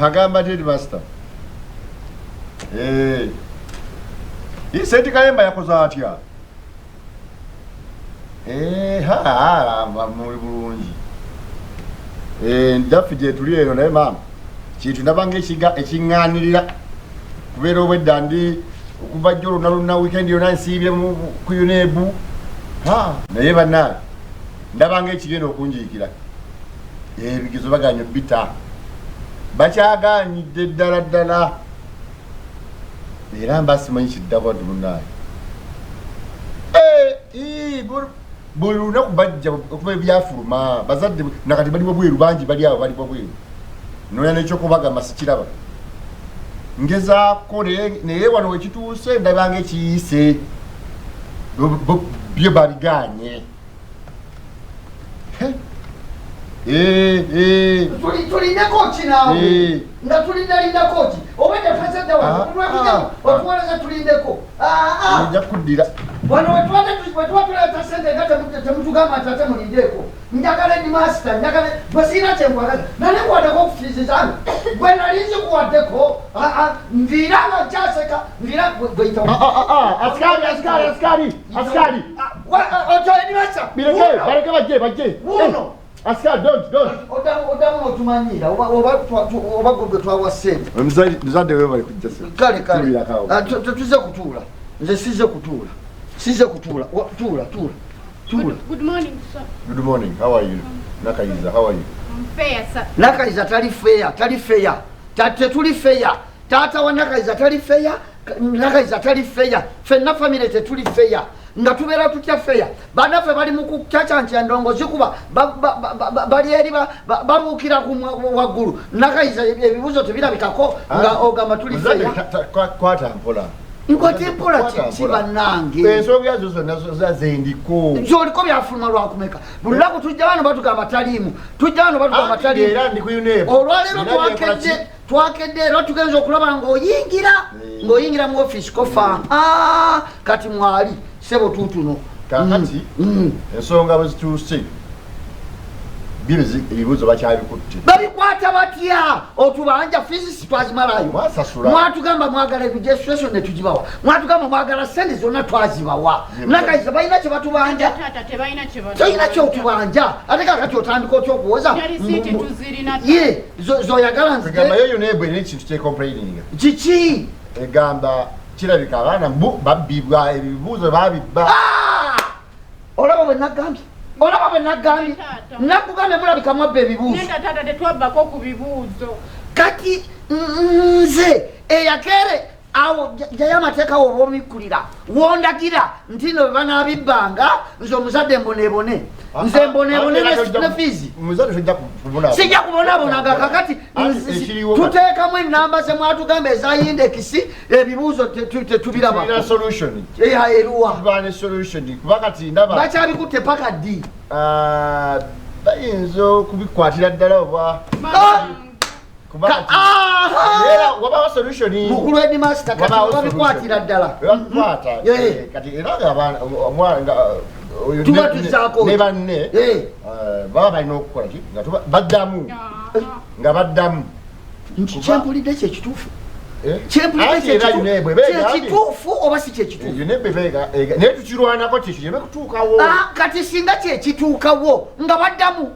agamba Headimasita Senti Kayemba yakoze atya muli bulungi ndaffe gye tuli eno naye maama kintu ndabanga ekiŋŋaanirira kubeera obwedda ndi okuva jjo luna weekend yonna nsiibye ku UNEB naye bannaabe ndabanga ekigenda okunjiikira ebigezo baganya bita bakyaganyidde ddala era mba simanyi kiddako nti munnaaye buli lunaku bajja okuba ebyafuluma bazadde nakati bali bweru bangi bali awo bali bweru noya nekyokubagamba sikiraba ngezaako naye wano wekituuse ndabanga ekiyise byo babiganye tulindeko ki naawe nga tulindalindako ki obwedde twezedde wano otuwoleza tulindeko nja kuddira wano wetuba tuleeta sente nga temutugamba nti ate mulindeko njagala Headimasita njagala bwesiina kyenkwagaza nanekwatako okufiizizange gwe nalinzi kuwaddeko nviiranga nkyaseka nviira gweyita askari oto Headimasita bareke bajje wuno askari don't odamu otumanyira oba gwe twawa sente muzadde we bali kujja kale tetuze kutuula nze size kutuula tuula. Good morning, sir. Good morning. How are you? Nakayiza, how are you? I'm fair, sir. Nakayiza tali fair. Tetuli fair. Tata wa Nakayiza tali fair. Nakayiza tali fair. Fenna family tetuli fair. Nga tubeera tutya fair. Banaffe bali mu kukyakyancha ndongozi kuba bali eri babuukira ku waggulu. Nakayiza ebibuzo tebirabikako nga ogamba tuli fair. Kwata mpola. Nkwate mpola kibannange ensonga ezo zonna zazendiko zoliko byafuluma lwakumeka bulunaku tujja wano batugamba taliimu era ndi ku UNEB olwaleero twakedde era tugenza okulaba ng'oyingira mu offisi kofa kati mwali sebo tuutuno kakati ensonga bwe zituuse ebibuzo bakyabikutte babikwata batya otubanja fizisi twazimalayo mwatugamba mwagala registration ne tugibawa mwatugamba mwagala sente zonna twazibawa Nakayiza balina kye batubanja tolina kyotubanja ate kakati otandika otya okuwoza zoyagala nzigamayo UNEB erina ekintu kyecomplaining kiki egamba kirabika abaana babbibwa ebibuuzo babibba olaba bwe nagambye nakugambye mulabika mwabba ebibuuzo tata tetwabbako ku bibuuzo kati nze eyakere awo jayo amateeka woba omikkulira wondagira nti no banabibbanga nze omuzadde mbonebone nze mbonebone ne fiizi sijja kubonabonaga kakati tuteekamu enamba ze mwatugamba eza indekisi ebibuuzo tetubiraba eruwa bakyabikutte paka ddi bayinza okubikwatira ddala oba wabawo solution mukulu Headimasita kati babikwatira ddala tuba tuzaako ne banne baba balina okukola ki nga baddamu kyempulidde kyekituufu kyekituufu oba si kyekituufu naye tukirwanako kyekireme kutuukawo kati singa kyekituukawo nga baddamu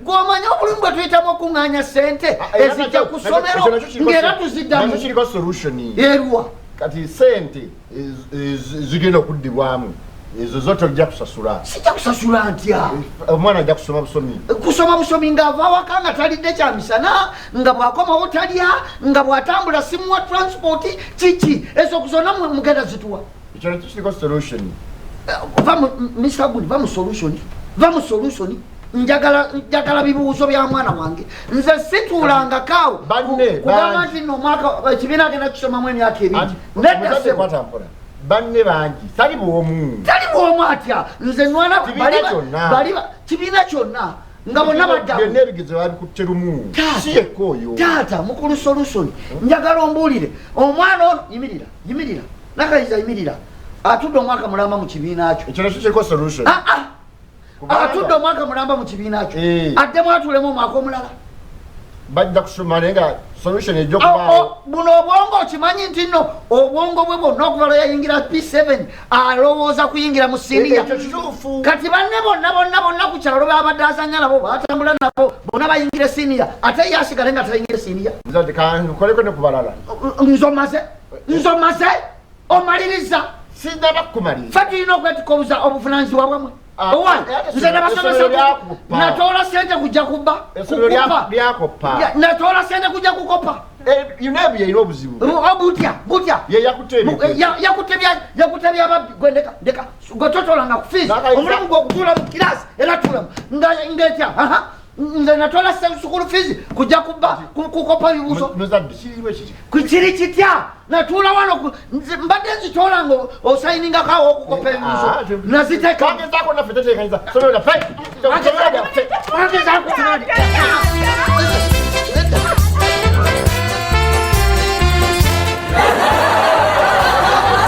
gw'omanyi obulumi bwe tuyitamu okuŋŋaanya sente ezijja ku ssomero ng'era tuziddamu kiriko solution erwa kati sente zigenda okuddibwamu ezo zo tojja kusasula sijja kusasula ntya omwana ajja kusoma busomi ng'ava waka nga talidde kyamisana nga bw'akomawo talya nga bw'atambula simuwa transport kiki ezo zonna mugenda zituwa ekyo kiriko solution Mr. Good va mu solution njagala bibuuzo bya mwana wange nze situulanga kaawo kugamba nti no mwaka ekibiina agenda kusomamu emyaka ebiri banne bangi tali bwomu atya nze nwana kibiina kyonna nga bonna byonna ebigezo babikutte lumu siyekkooyo taata mukulu solution njagala ombuulire omwana ono yimirira Nakayiza yimirira atudde omwaka mulamba mu kibiina kyo ekyo nakyo kiriko solution atudde omwaka mulamba mu kibiina kyo addemu atuulemu omwaka omulala bajja kusoma naye nga solution ejjokubaawo. Buno obwongo okimanyi nti nno obwongo bwe bwonna okuva lwe yayingira P7 alowooza kuyingira mu siniya. Ekyo kituufu. Kati banne bonna ku kyalo babadde azanya nabo batambula nabo bonna bayingire siniya ate ye asigale nga tayingire siniya. Omuzadde kankoleko ne ku balala. Nzomaze omaliriza. Sinaba kumaliriza. Ffe tulina okwetukobuza obuvunaanyizibwa bwamwe. Nze nabasomesa natoola sente kujja kubba. Essomero lyakoppa. Natoola sente kujja kukopa. UNEB yeyina obuzibu. Butya. Ye yakutte byababbi gwe ndeka gwe totolanga ku fiisi omulimu gw'okutuula mu kiraasi era tuulamu ngetya nze natoola sukulu fiisi kujja kubba kukopa bibuuzo. Omuzadde kiriwo ekiri. Kiri kitya natuula wano mbadde nzitoola nga osayiningako okukopa ebibuuzo naziteeka. Kangezaako naffe teteekanyiza. Somero lyaffe. Wangezaako